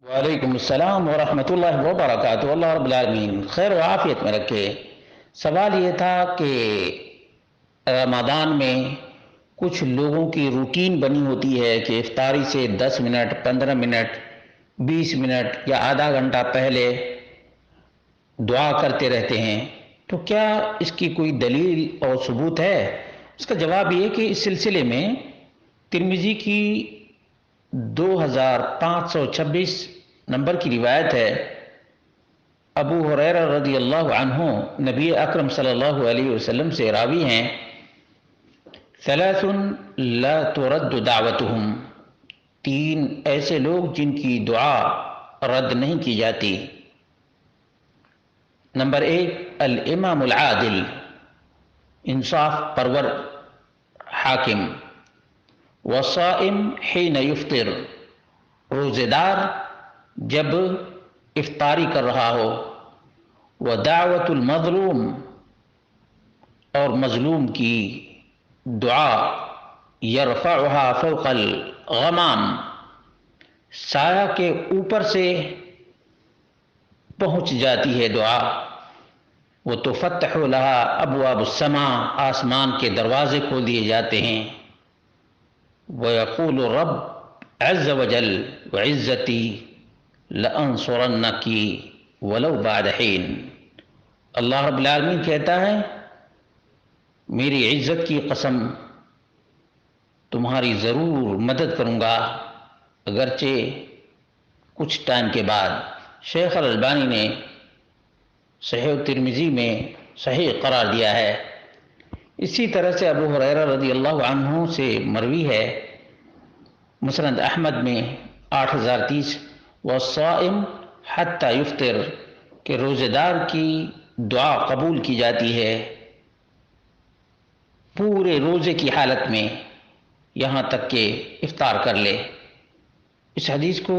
وعلیکم السلام ورحمۃ اللہ وبرکاتہ۔ اللہ رب العالمین خیر و عافیت میں رکھے۔ سوال یہ تھا کہ رمضان میں کچھ لوگوں کی روٹین بنی ہوتی ہے کہ افطاری سے 10 منٹ 15 منٹ 20 منٹ یا آدھا گھنٹہ پہلے دعا کرتے رہتے ہیں، تو کیا اس کی کوئی دلیل اور ثبوت ہے؟ اس کا جواب یہ کہ اس سلسلے میں ترمذی کی 2526 نمبر کی روایت ہے۔ ابو ہریرہ رضی اللہ عنہ نبی اکرم صلی اللہ علیہ وسلم سے راوی ہیں، ثلاث لا ترد دعوتهم، تین ایسے لوگ جن کی دعا رد نہیں کی جاتی۔ نمبر 1، الامام العادل، انصاف پرور حاکم، والصائم حین یفطر، روزے دار جب افطاری کر رہا ہو، ودعوت المظلوم، اور مظلوم کی دعا، یرفعها فوق الغمام، سایہ کے اوپر سے پہنچ جاتی ہے دعا، وتفتح لها ابواب السماء، آسمان کے دروازے کھول دیے جاتے ہیں، ويقول رب عز وجل وعزتی لانصرنکی ولو بعد حین، اللہ رب العالمین کہتا ہے میری عزت کی قسم تمہاری ضرور مدد کروں گا اگرچہ کچھ ٹائم کے بعد۔ شیخ الالبانی نے صحیح ترمذی میں صحیح قرار دیا ہے۔ اسی طرح سے ابو ہریرہ رضی اللہ عنہ سے مروی ہے مسند احمد میں 8030، والصائم حتی یفطر، کہ روزے دار کی دعا قبول کی جاتی ہے پورے روزے کی حالت میں یہاں تک کہ افطار کر لے۔ اس حدیث کو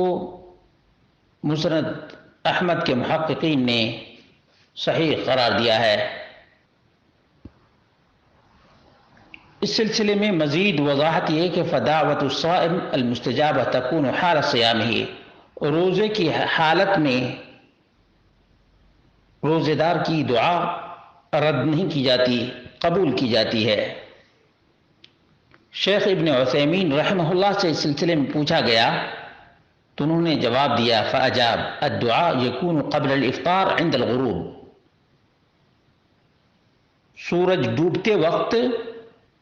مسند احمد کے محققین نے صحیح قرار دیا ہے۔ اس سلسلے میں مزید وضاحت یہ کہ فدعوت الصائم المستجابہ تکون حال صیامہ، روزے کی حالت میں روزے دار کی دعا رد نہیں کی جاتی، قبول کی جاتی ہے۔ شیخ ابن عثیمین رحمہ اللہ سے اس سلسلے میں پوچھا گیا تو انہوں نے جواب دیا، فأجاب الدعاء یکون قبل الافطار عند الغروب، سورج ڈوبتے وقت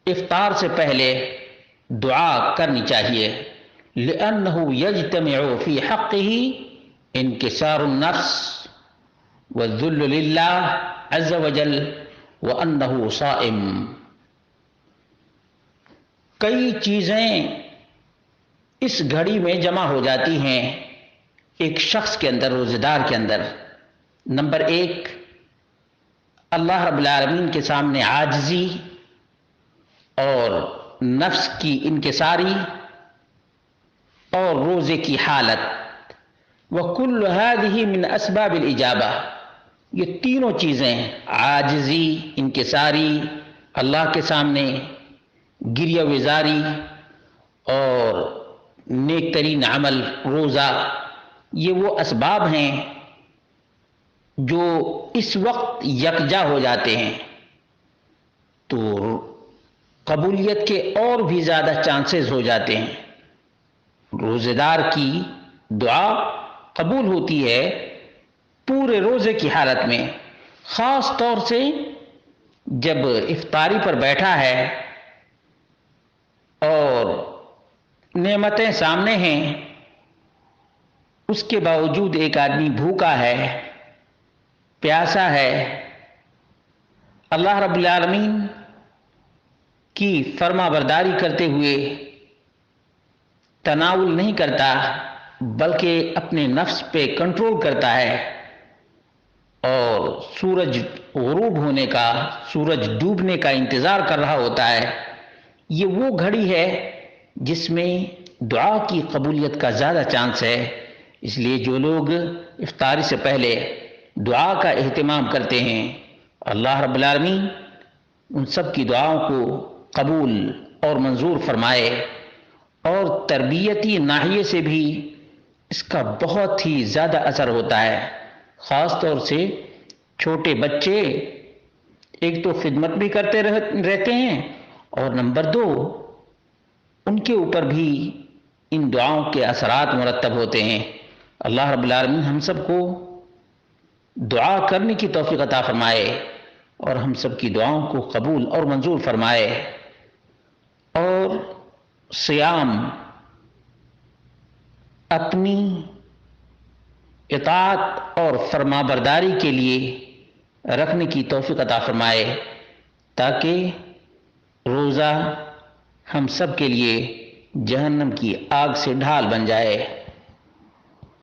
افطار سے پہلے دعا کرنی چاہیے، لأنہ یجتمع فی حقہ انکسار النفس والذل للہ عز وجل وانہ صائم، کئی چیزیں اس گھڑی میں جمع ہو جاتی ہیں ایک شخص کے اندر، روزے دار کے اندر۔ نمبر 1، اللہ رب العالمین کے سامنے عاجزی اور نفس کی انکساری اور روزے کی حالت، وَكُلُّ هَذِهِ مِنْ أَسْبَابِ الْإِجَابَةِ، یہ تینوں چیزیں، عاجزی، انکساری، اللہ کے سامنے گریہ وزاری اور نیک ترین عمل روزہ، یہ وہ اسباب ہیں جو اس وقت یکجا ہو جاتے ہیں تو قبولیت کے اور بھی زیادہ چانسز ہو جاتے ہیں، روزے دار کی دعا قبول ہوتی ہے پورے روزے کی حالت میں، خاص طور سے جب افطاری پر بیٹھا ہے اور نعمتیں سامنے ہیں، اس کے باوجود ایک آدمی بھوکا ہے، پیاسا ہے، اللہ رب العالمین کی فرما برداری کرتے ہوئے تناول نہیں کرتا بلکہ اپنے نفس پہ کنٹرول کرتا ہے، اور سورج غروب ہونے کا، سورج ڈوبنے کا انتظار کر رہا ہوتا ہے، یہ وہ گھڑی ہے جس میں دعا کی قبولیت کا زیادہ چانس ہے۔ اس لیے جو لوگ افطاری سے پہلے دعا کا اہتمام کرتے ہیں، اللہ رب العالمین ان سب کی دعاؤں کو قبول اور منظور فرمائے، اور تربیتی ناحیے سے بھی اس کا بہت ہی زیادہ اثر ہوتا ہے، خاص طور سے چھوٹے بچے ایک تو خدمت بھی کرتے رہتے ہیں، اور نمبر دو ان کے اوپر بھی ان دعاؤں کے اثرات مرتب ہوتے ہیں۔ اللہ رب العالمین ہم سب کو دعا کرنے کی توفیق عطا فرمائے اور ہم سب کی دعاؤں کو قبول اور منظور فرمائے، اور صیام اپنی اطاعت اور فرما برداری کے لیے رکھنے کی توفیق عطا فرمائے، تاکہ روزہ ہم سب کے لیے جہنم کی آگ سے ڈھال بن جائے۔